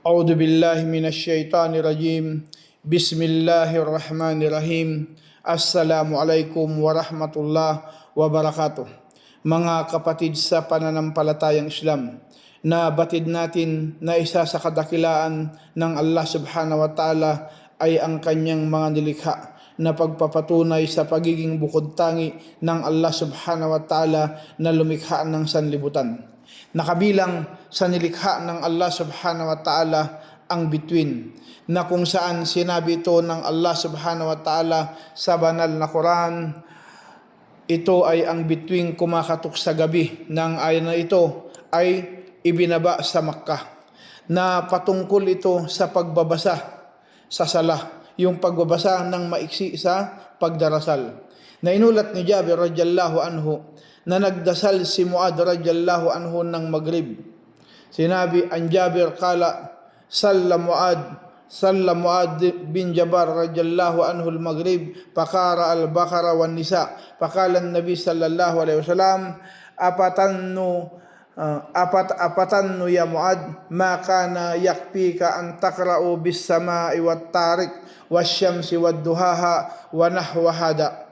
أعوذ بالله من الشيطان الرجيم بسم الله الرحمن الرحيم Assalamualaikum warahmatullah wabarakatuh. Mga kapatid sa pananampalatayang Islam, na batid natin na isa sa kadakilaan ng Allah subhanahu wa ta'ala ay ang kanyang mga nilikha na pagpapatunay sa pagiging bukod tangi ng Allah subhanahu wa ta'ala na lumikha ng sanlibutan. Nakabilang sa nilikha ng Allah subhanahu wa ta'ala ang bituin, na kung saan sinabi ito ng Allah subhanahu wa ta'ala sa banal na Quran. Ito ay ang bituin kumakatok sa gabi, ng ayan na ito ay ibinaba sa Makkah, na patungkol ito sa pagbabasa sa salah, yung pagbabasa ng maiksi sa pagdarasal, na inulat ni Jabir radhiyallahu anhu na nagdasal si Muad radhiyallahu anhu ng Maghrib. Sinabi ang Jabir, kala salla Muad bin Jabal radhiyallahu anhu al-Maghrib faqara al-Baqara wan Nisa faqala an-Nabi sallallahu alaihi wasallam apatannu ya Muad ma kana yakfika an taqra'u bis sama'i wat tariq wasyamsi wad duhaha wa nahwa hada,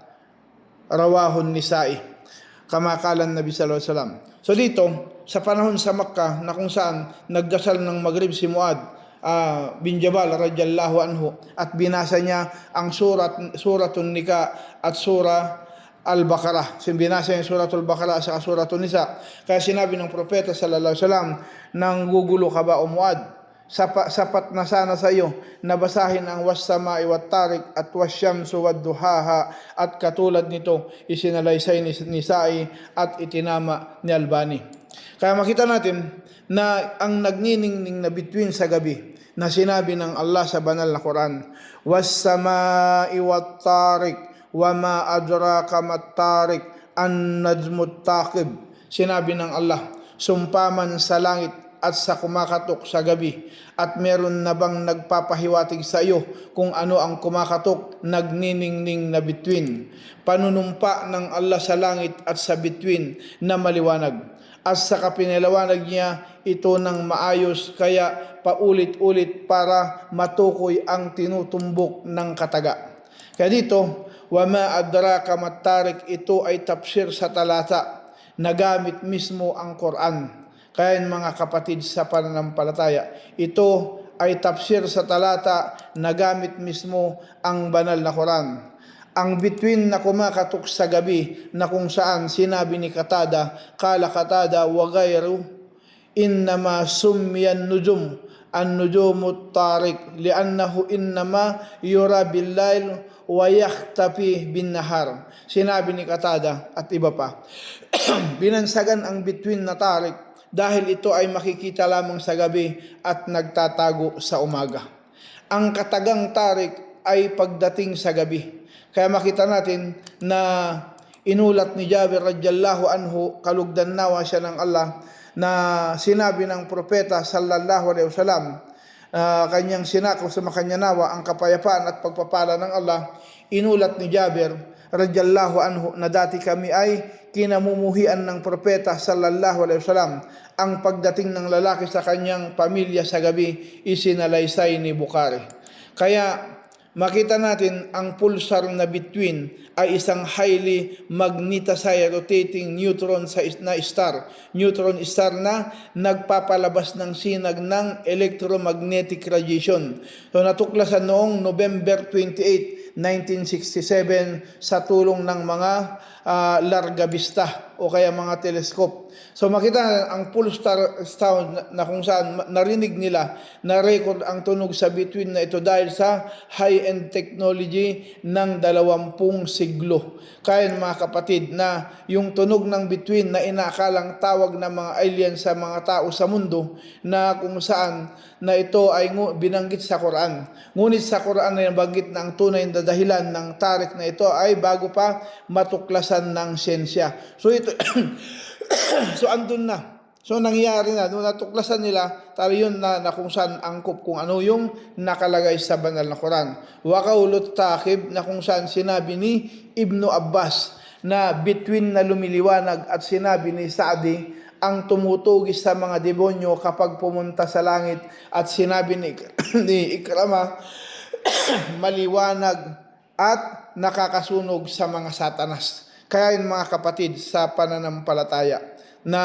rawahu an-Nisa'i, kama qala an-Nabi sallallahu alaihi wasallam. So dito sa panahon sa Makkah na kung saan nagdasal ng Maghrib si Muad bin Jabal radhiyallahu anhu at binasa niya ang suratul Nika at surah Al-Baqarah. Binasa niya suratul Baqarah sa suratul Nisa. Kaya sinabi ng propeta sallallahu alaihi wasallam, nang gugulo ka ba o Muad? Sapat na sana sa iyo na basahin ang was-sama'i wat-tariq at wasyamsu wad-duhaha, at katulad nito isinalaysay ni Nisa'i at itinama ni Albani. Kaya makita natin na ang nagniningning na bituin sa gabi na sinabi ng Allah sa banal na Quran, was-sama'i wat-tariq wa ma adraka mat-tariq an-najmut taqib. Sinabi ng Allah, sumpaman sa langit at sa kumakatok sa gabi, at meron na bang nagpapahiwatig sa iyo kung ano ang kumakatok, nagniningning na bituin. Panunumpa ng Allah sa langit at sa bituin na maliwanag, at sa kapinalawanag niya ito ng maayos, kaya paulit-ulit para matukoy ang tinutumbok ng kataga. Kaya dito, wa ma adraka mat-tariq, ito ay tafsir sa talata na gamit mismo ang Quran. Kaya mga kapatid sa pananampalataya, ito ay tafsir sa talata na gamit mismo ang banal na Quran. Ang bituin na kumakatok sa gabi na kung saan sinabi ni Qatada, kala Qatada wa ghayru innama summiyan nujum an-nujumut tariq li'annahu innama yura bil-lail wa yakhtafi bin-nahar. Sinabi ni Qatada at iba pa, binansagan ang bituin na tariq dahil ito ay makikita lamang sa gabi at nagtatago sa umaga. Ang katagang tarik ay pagdating sa gabi. Kaya makita natin na inulat ni Jabir radhiyallahu anhu, kalugdan nawa siya ng Allah, na sinabi ng propeta sallallahu alaihi wasallam, kanyang sinako sa makanya nawa ang kapayapaan at pagpapala ng Allah. Inulat ni Jabir radhiyallahu anhu na dati kami ay kinamumuhian ng propeta sallallahu alaihi wasallam. Ang pagdating ng lalaki sa kanyang pamilya sa gabi isinalaysay ni Bukhari. Kaya makita natin ang pulsar na bituin ay isang highly magnetized rotating neutron star na nagpapalabas ng sinag ng electromagnetic radiation. So natuklasan noong November 28, 1967 sa tulong ng mga larga vista o kaya mga telescope. So makita ang pulsar sound na kung saan narinig nila na record ang tunog sa bituin na ito dahil sa high-end technology ng 20 siglo. Kaya mga kapatid, na yung tunog ng bituin na inaakalang tawag ng mga alien sa mga tao sa mundo, na kung saan na ito ay binanggit sa Quran. Ngunit sa Quran ay nabanggit na ang tunay na dahilan ng tarik na ito ay bago pa matuklasan ng siyensya. So ito so andun na. So nangyari na, nung natuklasan nila, talo yun na kung saan angkop kung ano yung nakalagay sa banal na Quran. Wa qawlut taqib, na kung saan sinabi ni Ibnu Abbas na between na lumiliwanag, at sinabi ni Saadi ang tumutugis sa mga demonyo kapag pumunta sa langit, at sinabi ni Ikrama, maliwanag at nakakasunog sa mga satanas. Kaya yun mga kapatid sa pananampalataya, na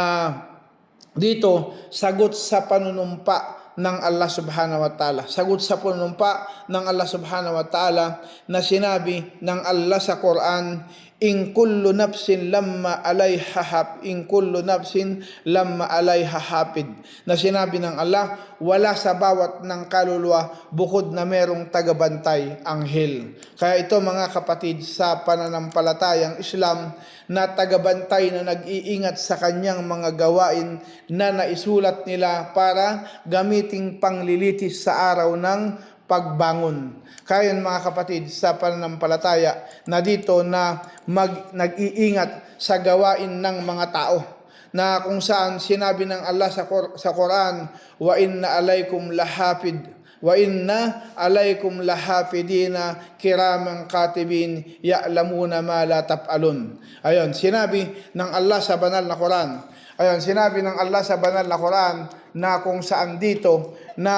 dito sagot sa panunumpa ng Allah subhanahu wa ta'ala. Sagot sa panunumpa ng Allah subhanahu wa ta'ala na sinabi ng Allah sa Quran, in kullu nafsin lamma alayha hafid, na sinabi ng Allah, wala sa bawat ng kaluluwa bukod na merong tagabantay, anghel. Kaya ito mga kapatid sa pananampalatayang Islam, na tagabantay na nag-iingat sa kanyang mga gawain na naisulat nila para gamiting panglilitis sa araw ng pagbangon. Kaya mga kapatid sa pananampalataya, na dito na nag-iingat sa gawain ng mga tao, na kung saan sinabi ng Allah sa Quran, wa inna alaykum lahafidina kiramang katibin ya'lamuna ma la taf'alun. Ayun, sinabi ng Allah sa banal na Quran. Ayun, sinabi ng Allah sa banal na Quran na kung saan dito na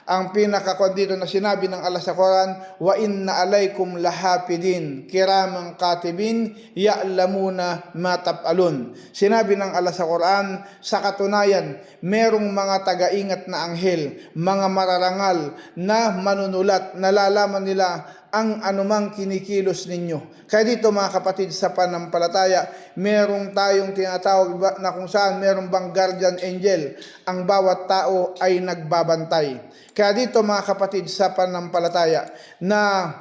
ang pinakakon dito na sinabi ng Allah sa Quran, wa inna alaykum lahafidin kiramang katibin ya'lamuna ma taf'alun. Sinabi ng Allah sa Quran, sa katunayan merong mga taga-ingat na anghel, mga mararangal na manunulat, nalalaman nila ang anumang kinikilos ninyo. Kaya dito mga kapatid sa pananampalataya, merong tayong tinatawag na kung saan merong bang guardian angel, ang bawat tao ay nagbabantay. Kaya dito mga kapatid sa pananampalataya, na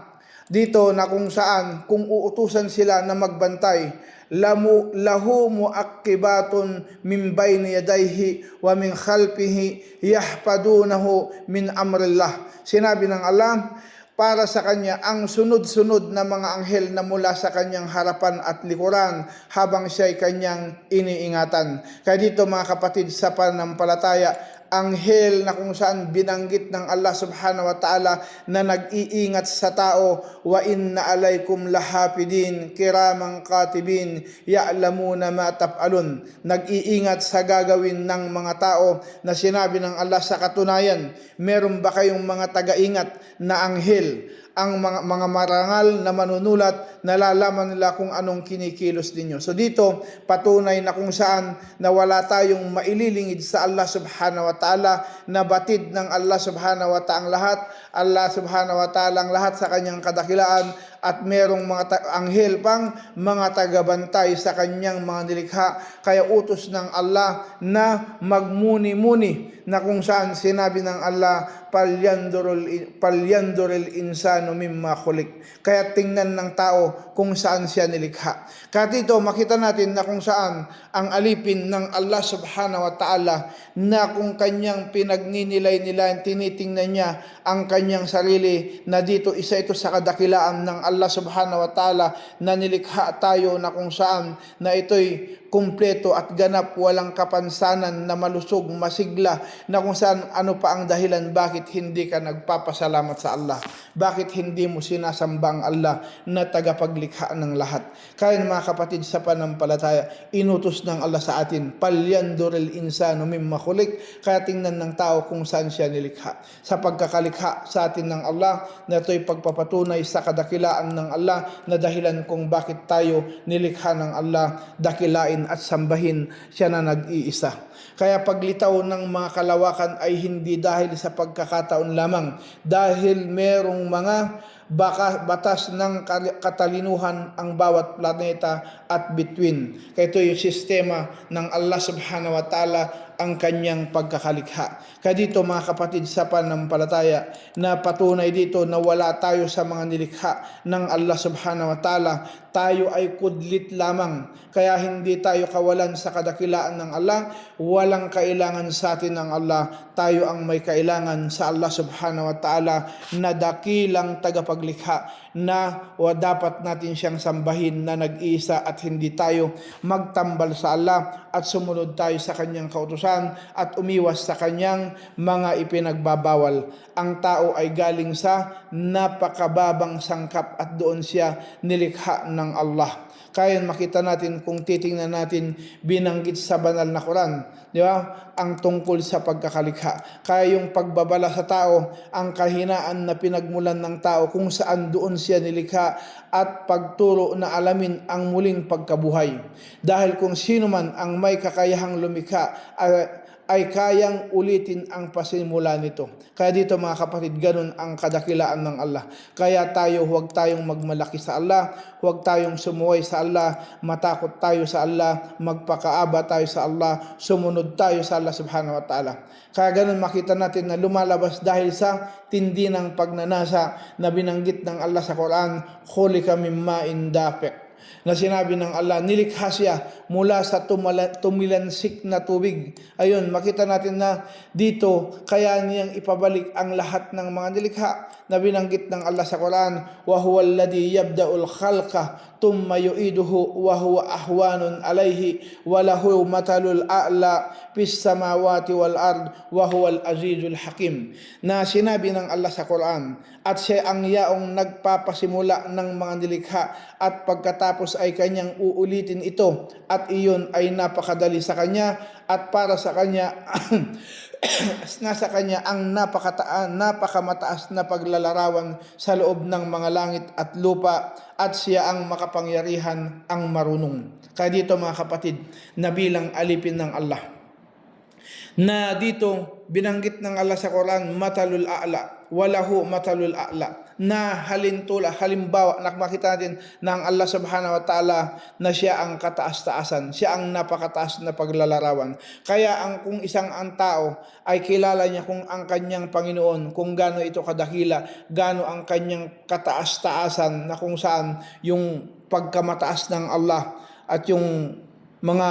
dito na kung saan kung uutusan sila na magbantay, lahu muaqibatun min bayni yadayhi wa min khalfihi yahfadunahu min amrillah. Sinabi ng Allah, para sa kanya ang sunod-sunod na mga anghel na mula sa kanyang harapan at likuran habang siya'y kanyang iniingatan. Kaya dito mga kapatid sa pananampalataya, anghel na kung saan binanggit ng Allah subhanahu wa ta'ala na nag-iingat sa tao, wa inna alaykum lahafidin kiramang katibin ya'lamuna ma taf'alun. Nag-iingat sa gagawin ng mga tao, na sinabi ng Allah sa katunayan, meron ba kayong mga taga-ingat na anghel, ang mga marangal na manunulat, nalalaman nila kung anong kinikilos ninyo. So dito, patunay na kung saan na wala tayong maililingid sa Allah subhanahu wa ta'ala, na batid ng Allah subhanahu wa ta'ala ang lahat sa kanyang kadakilaan, at merong mga anghel pang mga tagabantay sa kanyang mga nilikha. Kaya utos ng Allah na magmuni-muni, na kung saan sinabi ng Allah, palyanduril insano mimma khuliq. Kaya tingnan ng tao kung saan siya nilikha. Kaya dito makita natin na kung saan ang alipin ng Allah subhanahu wa ta'ala, na kung kanyang pinagninilay-nilay, tinitingnan niya ang kanyang sarili, na dito isa ito sa kadakilaan ng Allah subhanahu wa ta'ala, na nilikha tayo na kung saan na ito'y kumpleto at ganap, walang kapansanan, na malusog, masigla, na kung saan ano pa ang dahilan bakit hindi ka nagpapasalamat sa Allah, bakit hindi mo sinasamba ang Allah na tagapaglikha ng lahat. Kaya mga kapatid sa pananampalataya, inutos ng Allah sa atin, palyanduril insano mimma khuliq. Kaya tingnan ng tao kung saan siya nilikha. Sa pagkakalikha sa atin ng Allah, na ito'y pagpapatunay sa kadakilaan ng Allah, na dahilan kung bakit tayo nilikha ng Allah, dakilain at sambahin siya na nag-iisa. Kaya paglitaw ng mga kalawakan ay hindi dahil sa pagkakataon lamang, dahil merong mga batas ng katalinuhan ang bawat planeta at between. Kaya ito yung sistema ng Allah subhanahu wa ta'ala, ang kanyang pagkakalikha. Kaya dito mga kapatid sa pananampalataya, na patunay dito na wala tayo sa mga nilikha ng Allah subhanahu wa ta'ala. Tayo ay kudlit lamang. Kaya hindi tayo kawalan sa kadakilaan ng Allah. Walang kailangan sa atin ng Allah. Tayo ang may kailangan sa Allah subhanahu wa ta'ala, na dakilang tagapaglikha, na dapat natin siyang sambahin, na nag-iisa, at hindi tayo magtambal sa Allah, at sumunod tayo sa kanyang kautusan, at umiwas sa kanyang mga ipinagbabawal. Ang tao ay galing sa napakababang sangkap, at doon siya nilikha ng Allah. Kaya makita natin kung titingnan natin binanggit sa banal na Quran, di ba? Ang tungkol sa pagkakalikha. Kaya yung pagbabala sa tao, ang kahinaan na pinagmulan ng tao kung saan doon siya nilikha at pagturo na alamin ang muling pagkabuhay. Dahil kung sino man ang may kakayahang lumikha ay kayang ulitin ang pasimula nito. Kaya dito mga kapatid, ganun ang kadakilaan ng Allah. Kaya tayo, huwag tayong magmalaki sa Allah, huwag tayong sumuway sa Allah, matakot tayo sa Allah, magpakaaba tayo sa Allah, sumunod tayo sa Allah subhanahu wa ta'ala. Kaya ganun makita natin na lumalabas dahil sa tindi ng pagnanasa na binanggit ng Allah sa Quran, khulika min ma'in dafiq, na sinabi ng Allah, nilikha siya mula sa tumilansik na tubig. Ayun, makita natin na dito, kaya niyang ipabalik ang lahat ng mga nilikha na binanggit ng Allah sa Quran, wa huwa alladhi yabda'ul khalqa thumma yu'iduhu wa huwa ahwanun alayhi wa lahu matalul a'la fis samawati wal ard wa huwal azizul hakim. Na sinabi ng Allah sa Quran, at siya ang yaong nagpapasimula ng mga nilikha at pagkatapos ay kanyang uulitin ito, at iyon ay napakadali sa kanya at para sa kanya nasa kanya ang napakamataas na paglalarawan sa loob ng mga langit at lupa, at siya ang makapangyarihan, ang marunong. Kaya dito mga kapatid, na bilang alipin ng Allah, na dito binanggit ng Allah sa Quran, matalul a'la, walahu matalul a'la, na halimbawa, nakmakita natin na ang Allah subhanahu wa ta'ala na siya ang kataas-taasan, siya ang napakataas na paglalarawan. Kaya kung isang ang tao ay kilala niya kung ang kanyang Panginoon, kung gaano ito kadakila, gaano ang kanyang kataas-taasan, na kung saan yung pagkamataas ng Allah at yung mga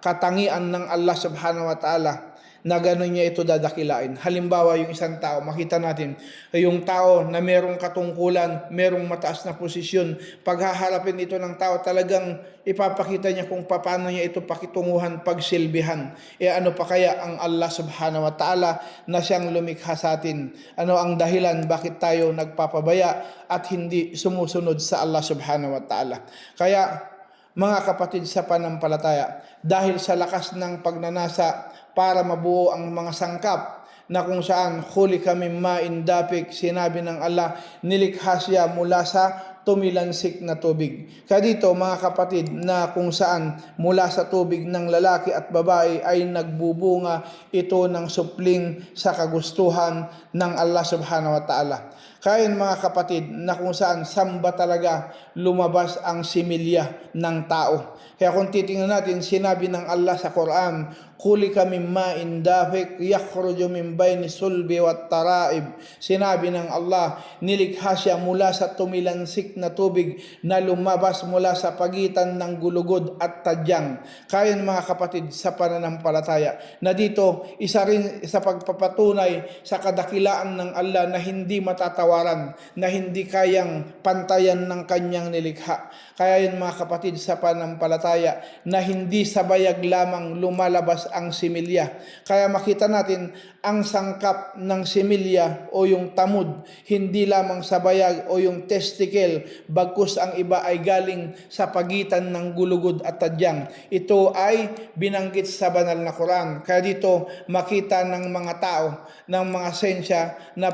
katangian ng Allah subhanahu wa ta'ala, na gano'n niya ito dadakilain. Halimbawa, yung isang tao, makita natin, yung tao na merong katungkulan, merong mataas na posisyon, paghaharapin ito ng tao, talagang ipapakita niya kung paano niya ito pakitunguhan, pagsilbihan. Ano pa kaya ang Allah subhanahu wa ta'ala na siyang lumikha sa atin? Ano ang dahilan bakit tayo nagpapabaya at hindi sumusunod sa Allah subhanahu wa ta'ala? Kaya, mga kapatid sa panampalataya, dahil sa lakas ng pagnanasa para mabuo ang mga sangkap, na kung saan khulika min ma'in dafiq, sinabi ng Allah, nilikha siya mula sa tumilansik na tubig. Kaya dito mga kapatid, na kung saan mula sa tubig ng lalaki at babae ay nagbubunga ito ng supling sa kagustuhan ng Allah subhanahu wa ta'ala. Kaya mga kapatid, na kung saan samba talaga lumabas ang similya ng tao. Kaya kung titingnan natin, sinabi ng Allah sa Quran, khulika min ma'in dafiq yakhruju min bayni sulbi wat taraib. Sinabi ng Allah, nilikha siya mula sa tumilansik na tubig na lumabas mula sa pagitan ng gulugod at tadyang. Kaya mga kapatid sa pananampalataya, na dito isa rin sa pagpapatunay sa kadakilaan ng Allah na hindi matatawaran, na hindi kayang pantayan ng kanyang nilikha. Kaya yun mga kapatid sa pananampalataya, na hindi sabayag lamang lumalabas ang similya. Kaya makita natin ang sangkap ng similya o yung tamud, hindi lamang sa bayag o yung testicle, bagkus ang iba ay galing sa pagitan ng gulugod at tadyang. Ito ay binanggit sa banal na Quran. Kaya dito makita ng mga tao, ng mga sensya na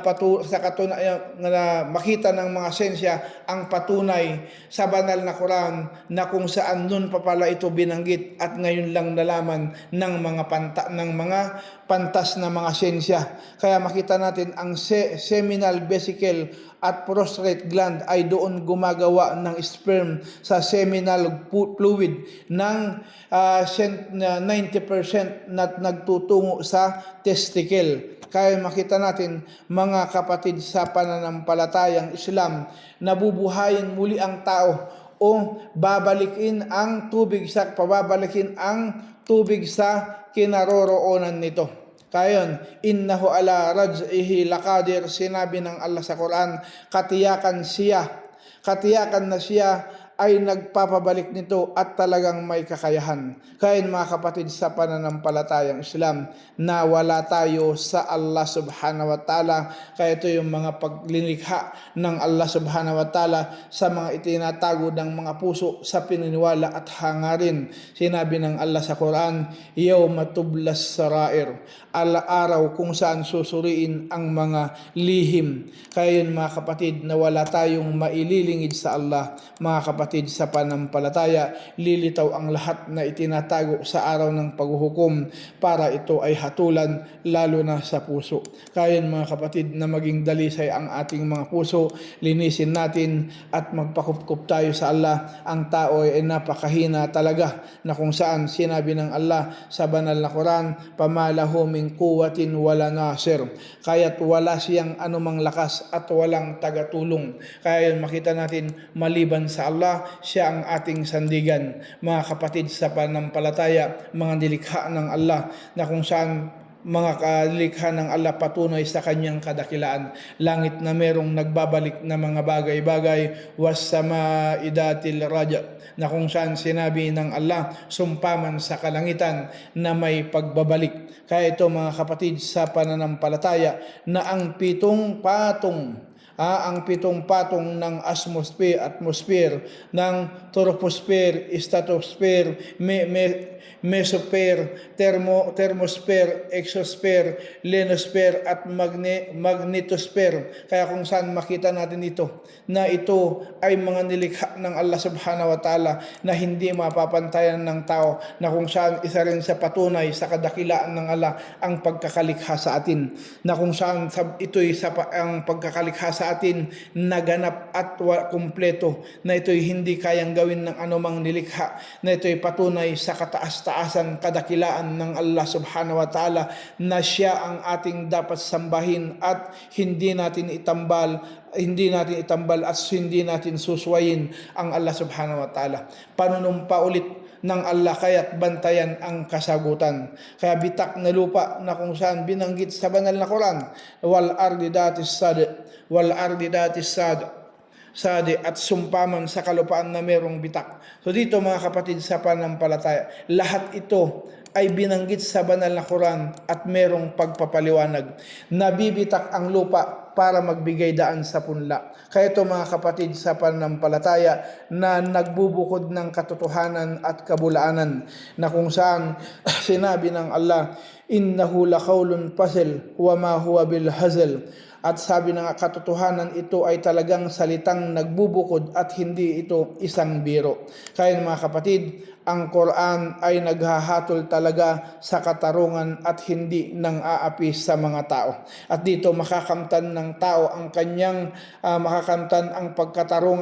makita ng mga sensya ang patunay sa banal na Quran, na kung saan nun pa pala ito binanggit at ngayon lang nalaman ng mga pantas na mga sensya. Kaya makita natin ang seminal vesicle at prostate gland ay doon gumagawa ng sperm sa seminal fluid ng 90% na nagtutungo sa testicle. Kaya makita natin mga kapatid sa pananampalatayang Islam, nabubuhayin muli ang tao o pababalikin ang tubig sa kinaroroonan nito. Kaya innahu ala raj'ihi laqadir, sinabi ng Allah sa Quran, katiyakan na siya ay nagpapabalik nito at talagang may kakayahan. Kaya mga kapatid sa pananampalatayang Islam na wala tayo sa Allah subhanahu wa ta'ala, kaya ito yung mga paglilikha ng Allah subhanahu wa ta'ala sa mga itinatago ng mga puso sa pininiwala at hangarin. Sinabi ng Allah sa Quran, yawma tublas sarair, araw kung saan susuriin ang mga lihim. Kaya yun mga kapatid na wala tayong maililingid sa Allah, mga kapatid sa panampalataya, lilitaw ang lahat na itinatago sa araw ng paghuhukom para ito ay hatulan lalo na sa puso. Kaya yun mga kapatid na maging dalisay ang ating mga puso, linisin natin at magpakupkup tayo sa Allah. Ang tao ay napakahina talaga na kung saan sinabi ng Allah sa banal na Quran, pamalahu min quwwatin wala nasir, kaya't wala siyang anumang lakas at walang tagatulong. Kaya yun makita natin maliban sa Allah, siya ang ating sandigan. Mga kapatid sa panampalataya, mga nilikha ng Allah na kung saan mga kalikha ng Allah patunay sa kanyang kadakilaan. Langit na merong nagbabalik na mga bagay-bagay, was-samaa'i dhatil raja, na kung saan sinabi ng Allah, sumpaman sa kalangitan na may pagbabalik. Kaya ito mga kapatid sa pananampalataya na ang pitong patong ng atmosphere, ng troposphere, stratosphere, mesosphere, thermosphere, exosphere, ionosphere at magnetosphere. Kaya kung saan makita natin ito, na ito ay mga nilikha ng Allah subhanahu wa ta'ala na hindi mapapantayan ng tao, na kung saan isa rin sa patunay sa kadakilaan ng Allah ang pagkakalikha sa atin, na kung saan ito'y ang pagkakalikha sa atin naganap at kumpleto, na ito'y hindi kayang gawin ng anumang nilikha, na ito'y patunay sa kataas-taasan kadakilaan ng Allah subhanahu wa ta'ala, na siya ang ating dapat sambahin at hindi natin itambal at hindi natin suswayin ang Allah subhanahu wa ta'ala. Panunumpa ulit ng Allah, kaya't bantayan ang kasagutan. Kaya bitak na lupa na kung saan binanggit sa banal na Quran, wal ardi datis sad at sumpaman sa kalupaan na merong bitak. So dito mga kapatid sa panampalataya, lahat ito ay binanggit sa banal na Quran at merong pagpapaliwanag. Nabibitak ang lupa para magbigay daan sa punla. Kaya ito mga kapatid sa pananampalataya na nagbubukod ng katotohanan at kabulaanan, na kung saan sinabi ng Allah, innahu laqawlun fasl wa ma huwa bil hazl. At sabi ng katotohanan, ito ay talagang salitang nagbubukod at hindi ito isang biro. Kaya mga kapatid, ang Quran ay naghahatol talaga sa katarungan at hindi nang aapi sa mga tao. At dito makakamtan ng tao ang kanyang makakamtan ang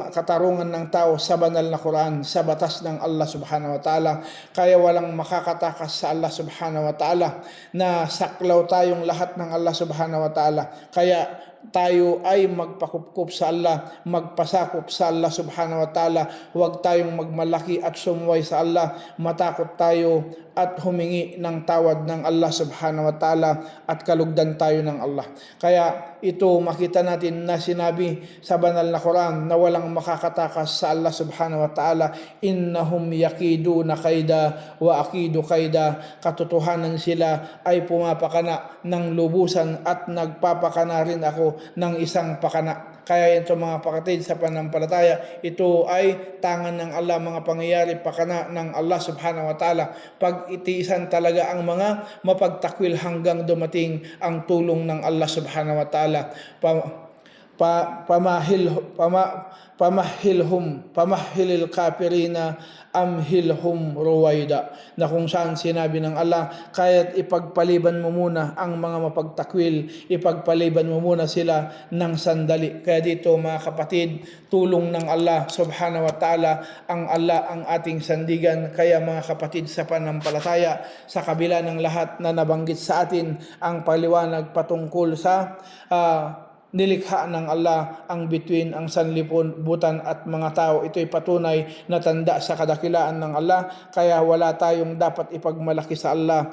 katarungan ng tao sa banal na Quran, sa batas ng Allah subhanahu wa ta'ala. Kaya walang makakatakas sa Allah subhanahu wa ta'ala, na saklaw tayong lahat ng Allah subhanahu wa ta'ala. Kaya tayo ay magpakupkup sa Allah, magpasakop sa Allah subhanahu wa ta'ala. Huwag tayong magmalaki at sumuway sa Allah, matakot tayo at humingi ng tawad ng Allah subhanahu wa ta'ala at kalugdan tayo ng Allah. Kaya ito makita natin na sinabi sa banal na Quran na walang makakatakas sa Allah subhanahu wa ta'ala, innahum yakiduna kaida wa akidu kaida. Katotohanan sila ay pumapakana ng lubusan at nagpapakana rin ako ng isang pakana. Kaya ito mga kapatid sa pananampalataya, ito ay tangan ng Allah, mga pangyayari pakana ng Allah subhanahu wa ta'ala. Pag itiisan talaga ang mga mapagtakwil hanggang dumating ang tulong ng Allah subhanahu wa ta'ala. Pamahilil kafirina amhilhum ruwaida, na kung saan sinabi ng Allah, kaya't ipagpaliban mo muna ang mga mapagtakwil, ipagpaliban mo muna sila ng sandali. Kaya dito mga kapatid, tulong ng Allah subhanahu wa ta'ala, ang Allah ang ating sandigan. Kaya mga kapatid sa pananampalataya, sa kabila ng lahat na nabanggit sa atin ang paliwanag patungkol sa nilikha ng Allah ang bituin, ang sanlibutan at mga tao. Ito'y patunay na tanda sa kadakilaan ng Allah, kaya wala tayong dapat ipagmalaki sa Allah,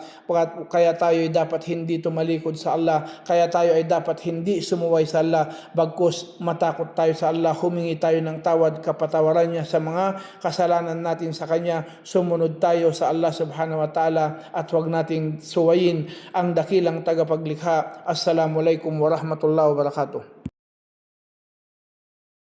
kaya tayo ay dapat hindi tumalikod sa Allah, kaya tayo ay dapat hindi sumuway sa Allah, bagkus matakot tayo sa Allah, humingi tayo ng tawad, kapatawaran niya sa mga kasalanan natin sa Kanya, sumunod tayo sa Allah subhanahu wa ta'ala at huwag nating suwayin ang dakilang tagapaglikha. Assalamualaikum warahmatullahi wabarakatuh.